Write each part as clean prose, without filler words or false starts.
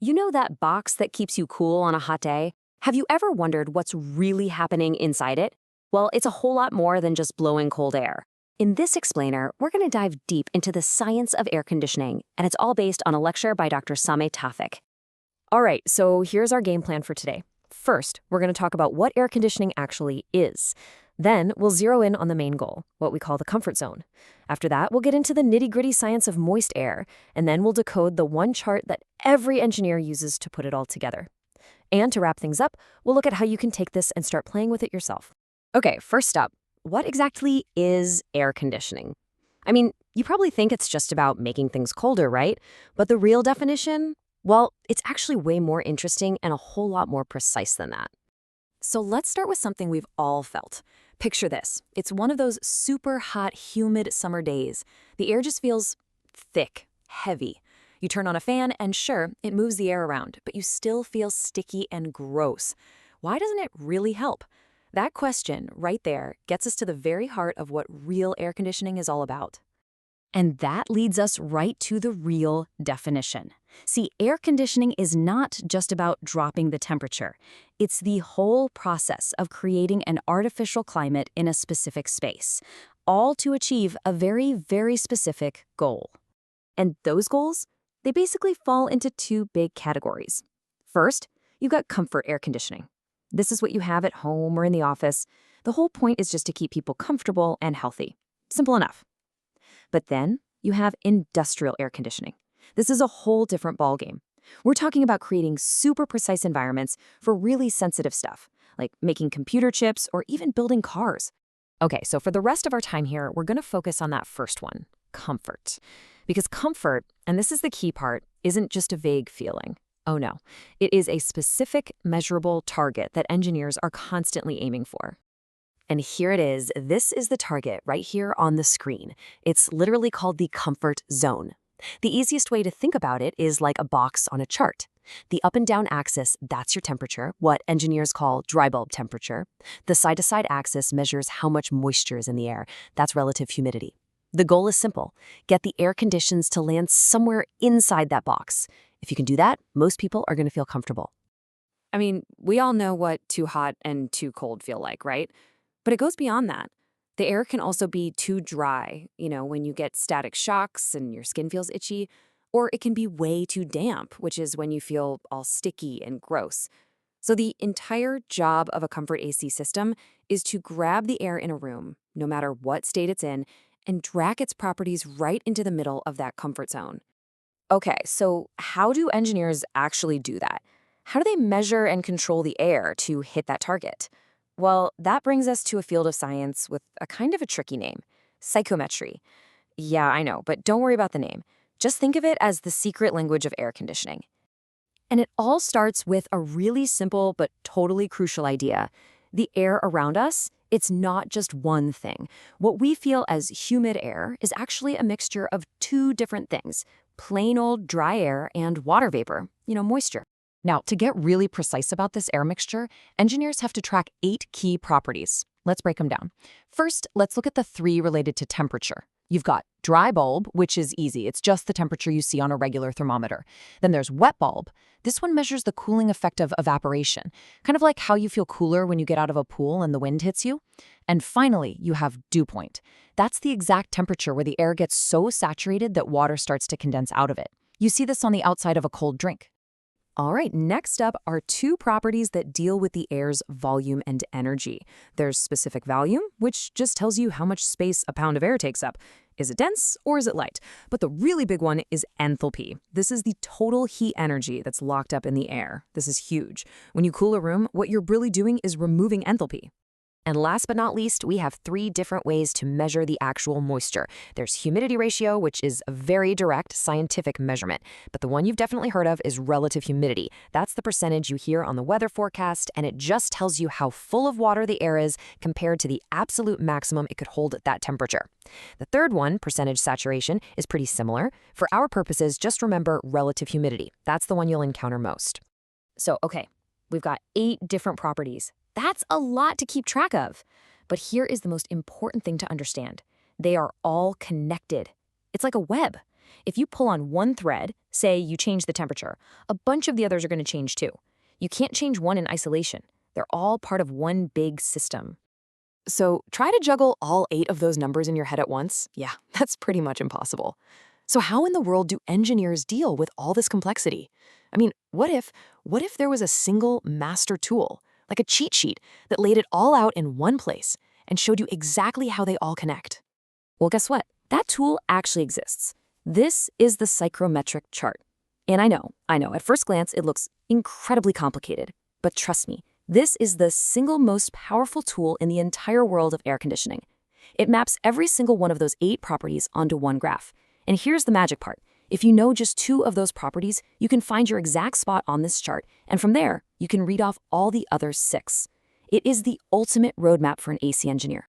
You know that box that keeps you cool on a hot day? Have you ever wondered what's really happening inside it? Well, it's a whole lot more than just blowing cold air. In this explainer, we're going to dive deep into the science of air conditioning, and it's all based on a lecture by Dr. Sameh Tafik. All right, so here's our game plan for today. First, we're going to talk about what air conditioning actually is. Then, we'll zero in on the main goal, what we call the comfort zone. After that, we'll get into the nitty-gritty science of moist air, and then we'll decode the one chart that every engineer uses to put it all together. And to wrap things up, we'll look at how you can take this and start playing with it yourself. Okay, first up, what exactly is air conditioning? I mean, you probably think it's just about making things colder, right? But the real definition? Well, it's actually way more interesting and a whole lot more precise than that. So let's start with something we've all felt. Picture this. It's one of those super hot, humid summer days. The air just feels thick, heavy. You turn on a fan and sure, it moves the air around, but you still feel sticky and gross. Why doesn't it really help? That question right there gets us to the very heart of what real air conditioning is all about. And that leads us right to the real definition. See, air conditioning is not just about dropping the temperature. It's the whole process of creating an artificial climate in a specific space, all to achieve a very, very specific goal. And those goals, they basically fall into two big categories. First, you've got comfort air conditioning. This is what you have at home or in the office. The whole point is just to keep people comfortable and healthy. Simple enough. But then you have industrial air conditioning. This is a whole different ballgame. We're talking about creating super precise environments for really sensitive stuff, like making computer chips or even building cars. Okay, so for the rest of our time here, we're going to focus on that first one, comfort. Because comfort, and this is the key part, isn't just a vague feeling. Oh no, it is a specific, measurable target that engineers are constantly aiming for. And here it is. This is the target right here on the screen. It's literally called the comfort zone. The easiest way to think about it is like a box on a chart. The up and down axis, that's your temperature, what engineers call dry bulb temperature. The side-to-side axis measures how much moisture is in the air. That's relative humidity. The goal is simple. Get the air conditions to land somewhere inside that box. If you can do that, most people are going to feel comfortable. I mean, we all know what too hot and too cold feel like, right? But it goes beyond that. The air can also be too dry, when you get static shocks and your skin feels itchy, or it can be way too damp, which is when you feel all sticky and gross. So the entire job of a comfort AC system is to grab the air in a room, no matter what state it's in, and drag its properties right into the middle of that comfort zone. Okay, so how do engineers actually do that? How do they measure and control the air to hit that target? Well, that brings us to a field of science with a kind of a tricky name, psychometry. Yeah, I know, but don't worry about the name. Just think of it as the secret language of air conditioning. And it all starts with a really simple but totally crucial idea. The air around us, it's not just one thing. What we feel as humid air is actually a mixture of two different things, plain old dry air and water vapor, moisture. Now, to get really precise about this air mixture, engineers have to track 8 key properties. Let's break them down. First, let's look at the 3 related to temperature. You've got dry bulb, which is easy. It's just the temperature you see on a regular thermometer. Then there's wet bulb. This one measures the cooling effect of evaporation, kind of like how you feel cooler when you get out of a pool and the wind hits you. And finally, you have dew point. That's the exact temperature where the air gets so saturated that water starts to condense out of it. You see this on the outside of a cold drink. All right, next up are 2 properties that deal with the air's volume and energy. There's specific volume, which just tells you how much space a pound of air takes up. Is it dense or is it light? But the really big one is enthalpy. This is the total heat energy that's locked up in the air. This is huge. When you cool a room, what you're really doing is removing enthalpy. And last but not least, we have 3 different ways to measure the actual moisture. There's humidity ratio, which is a very direct scientific measurement. But the one you've definitely heard of is relative humidity. That's the percentage you hear on the weather forecast, and it just tells you how full of water the air is compared to the absolute maximum it could hold at that temperature. The third one, percentage saturation, is pretty similar. For our purposes, just remember relative humidity. That's the one you'll encounter most. So, okay, we've got 8 different properties. That's a lot to keep track of. But here is the most important thing to understand. They are all connected. It's like a web. If you pull on one thread, say you change the temperature, a bunch of the others are going to change too. You can't change one in isolation. They're all part of one big system. So try to juggle all 8 of those numbers in your head at once. Yeah, that's pretty much impossible. So how in the world do engineers deal with all this complexity? I mean, what if there was a single master tool, like a cheat sheet, that laid it all out in one place and showed you exactly how they all connect? Well, guess what? That tool actually exists. This is the psychrometric chart. And I know, at first glance it looks incredibly complicated, but trust me, this is the single most powerful tool in the entire world of air conditioning. It maps every single one of those 8 properties onto one graph. And here's the magic part. If you know just 2 of those properties, you can find your exact spot on this chart, and from there, you can read off all the other 6. It is the ultimate roadmap for an AC engineer.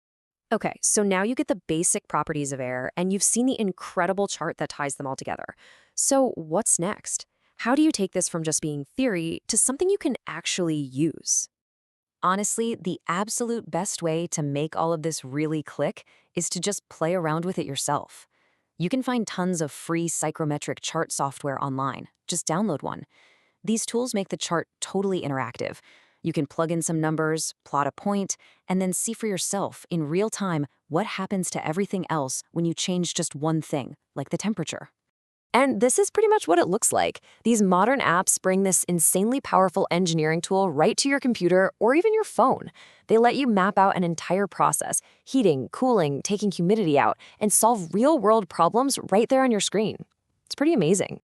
Okay, so now you get the basic properties of air, and you've seen the incredible chart that ties them all together. So what's next? How do you take this from just being theory to something you can actually use? Honestly, the absolute best way to make all of this really click is to just play around with it yourself. You can find tons of free psychrometric chart software online. Just download one. These tools make the chart totally interactive. You can plug in some numbers, plot a point, and then see for yourself in real time what happens to everything else when you change just one thing, like the temperature. And this is pretty much what it looks like. These modern apps bring this insanely powerful engineering tool right to your computer or even your phone. They let you map out an entire process, heating, cooling, taking humidity out, and solve real-world problems right there on your screen. It's pretty amazing.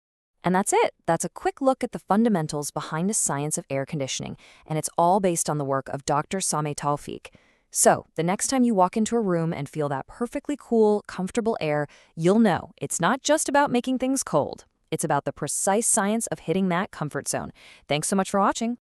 And that's it. That's a quick look at the fundamentals behind the science of air conditioning, and it's all based on the work of Dr. Sameh Tawfik. So, the next time you walk into a room and feel that perfectly cool, comfortable air, you'll know it's not just about making things cold. It's about the precise science of hitting that comfort zone. Thanks so much for watching.